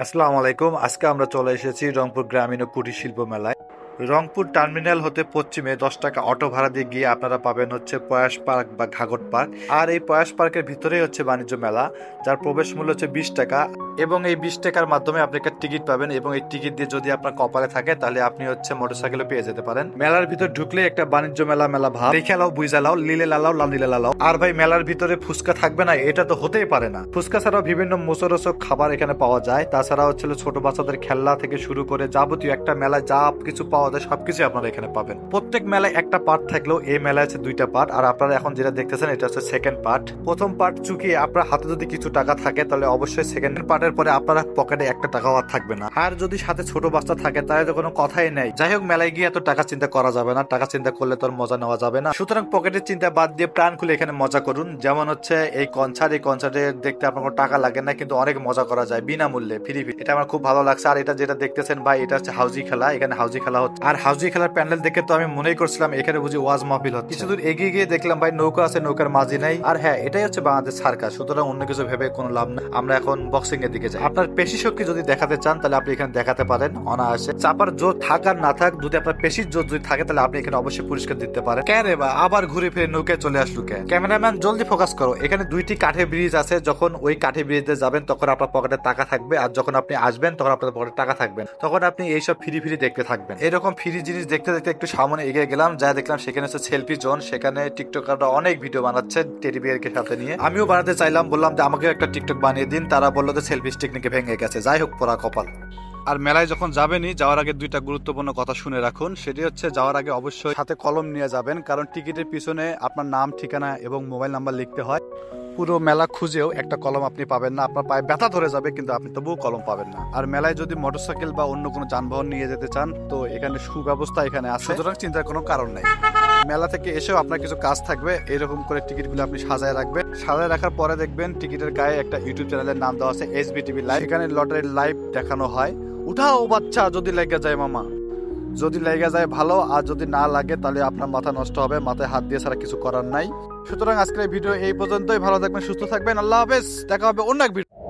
আসসালামু আলাইকুম। আজকে আমরা চলে এসেছি রংপুর গ্রামীণ ও কুটির শিল্প মেলায়। রংপুর টার্মিনাল হতে পশ্চিমে 10 টাকা অটো ভাড়া দিয়ে গিয়ে আপনারা পাবেন হচ্ছে পয়াস পার্ক বা ঘাগট পার্ক। আর এই পয়াস পার্কের ভিতরেই হচ্ছে বাণিজ্য মেলা, যার প্রবেশ মূল্য হচ্ছে 20 টাকা। এবং এই 20 টাকার মাধ্যমে আপনি একটা টিকিট পাবেন, এবং এই টিকিট দিয়ে যদি আপনার কপালে থাকে তাহলে আপনি হচ্ছে মোটরসাইকেলে পেয়ে যেতে পারেন। মেলার ভিতর ঢুকলে একটা বাণিজ্য মেলা মেলা ভাব, দেখে লাও বুঝা লাও, লিলে লালাও লালিলে লালাও। আর ভাই, মেলার ভিতরে ফুচকা থাকবে না এটা তো হতেই পারে না। ফুচকা ছাড়াও বিভিন্ন মোচরোচক খাবার এখানে পাওয়া যায়। তাছাড়া হচ্ছে ছোট বাচ্চাদের খেলনা থেকে শুরু করে যাবতীয় একটা মেলায় যা কিছু পাওয়া যায় সবকিছু আপনারা এখানে পাবেন। প্রত্যেক মেলায় একটা পার্ট থাকলেও এই মেলায় আছে 2টা পার্ট। আর আপনারা এখন যেটা দেখতেছেন এটা হচ্ছে সেকেন্ড পার্ট। প্রথম পার্ট চুকিয়ে আপনার হাতে যদি কিছু টাকা থাকে তাহলে অবশ্যই সেকেন্ড পার্টের পরে আপনারা পকেটে একটা টাকাও আর থাকবে না। আর যদি সাথে ছোট বাচ্চা থাকে তাহলে তো কোনো কথাই নেই। যাই হোক, মেলায় গিয়ে এত টাকা চিন্তা করা যাবে না, টাকা চিন্তা করলে তোর মজা নেওয়া যাবে না। সুতরাং পকেটের চিন্তা বাদ দিয়ে প্রাণ খুলে এখানে মজা করুন। যেমন হচ্ছে এই কনসার্টে দেখতে আপনার কোনো টাকা লাগে না, কিন্তু অনেক মজা করা যায় বিনামূল্যে, ফ্রি। এটা আমার খুব ভালো লাগছে। আর এটা যেটা দেখতেছেন ভাই, এটা হচ্ছে হাউজি খেলা। এখানে হাউজি খেলা হচ্ছে। আর হাউজি খেলার প্যান্ডেল দেখে তো আমি মনেই করছিলাম এখানে বুঝি ওয়াজ মাহফিল হচ্ছে। কিছু দূর এগিয়ে গিয়ে দেখলাম ভাই নৌকা আছে, নৌকার মাঝি নাই। আর হ্যাঁ, এটাই হচ্ছে বাংলাদেশ সার্কাস। সুতরাং অন্য কিছু ভেবে কোনো লাভ না। আমরা এখন বক্সিং এর দিকে যাই। আপনার পেশি শক্তি যদি দেখাতে চান তাহলে আপনি এখানে দেখাতে পারেন অনায়াসে। চাপার জোর থাক আর না থাক, যদি আপনার পেশির জোর যদি থাকে তাহলে আপনি এখানে অবশ্যই পুরস্কার দিতে পারেন। কে রে বা আবার ঘুরে ফিরে নৌকায় চলে আসলো কে? ক্যামেরাম্যান জলদি ফোকাস করো। এখানে 2টি কাঠের ব্রিজ আছে। যখন ওই কাঠের ব্রিজে যাবেন তখন আপনার পকেটে টাকা থাকবে, আর যখন আপনি আসবেন তখন আপনার পকেটে টাকা থাকবেন। তখন আপনি এইসব ফ্রি দেখতে থাকবেন। এরকম ফ্রি জিনিস দেখতে দেখতে একটু সামনে এগিয়ে গেলাম, যা দেখলাম সেখানে হচ্ছে সেলফি জোন। সেখানে টিকটকাররা অনেক ভিডিও বানাচ্ছে টেডি বিয়ারকে সাথে নিয়ে। আমিও বানাতে চাইলাম, বললাম যে আমাকে একটা টিকটক বানিয়ে দিন। তারা বললো যে সেলফি স্টিক নাকি ভেঙে গেছে। যাই হোক, পোড়া কপাল। আর মেলায় যখন যাবেনই, যাওয়ার আগে 2টা গুরুত্বপূর্ণ কথা শুনে রাখুন। সেটি হচ্ছে, যাওয়ার আগে অবশ্যই সাথে কলম নিয়ে যাবেন, কারণ টিকিটের পিছনে আপনার নাম, ঠিকানা এবং মোবাইল নাম্বার লিখতে হয়। পুরো মেলা খুঁজেও একটা কলম আপনি পাবেন না। আপনার পায়ে ব্যথা ধরে যাবে, কিন্তু আপনি তবুও কলম পাবেন না। আর মেলায় যদি মোটরসাইকেল বা অন্য কোনো যানবাহন নিয়ে যেতে চান তো এখানে সুব্যবস্থা এখানে আছে, সুতরাং চিন্তার কোনো কারণ নেই। মেলা থেকে এসেও আপনার কিছু কাজ থাকবে, এরকম করে টিকিটগুলো আপনি সাজায় রাখবেন। সাজায় রাখার পরে দেখবেন টিকিটের গায়ে একটা ইউটিউব চ্যানেলের নাম দেওয়া আছে SBTV লাইভ। এখানে লটারির লাইভ দেখানো হয়। উঠাও বাচ্চা, যদি লেগে যায় মামা, যদি লেগে যায় ভালো, আর যদি না লাগে তাহলে আপনার মাথা নষ্ট হবে। মাথায় হাত দিয়ে ছাড়া কিছু করার নাই। সুতরাং আজকের ভিডিও এই পর্যন্তই। ভালো থাকবেন, সুস্থ থাকবেন, আল্লাহ হাফেজ। দেখা হবে অন্য এক ভিডিও।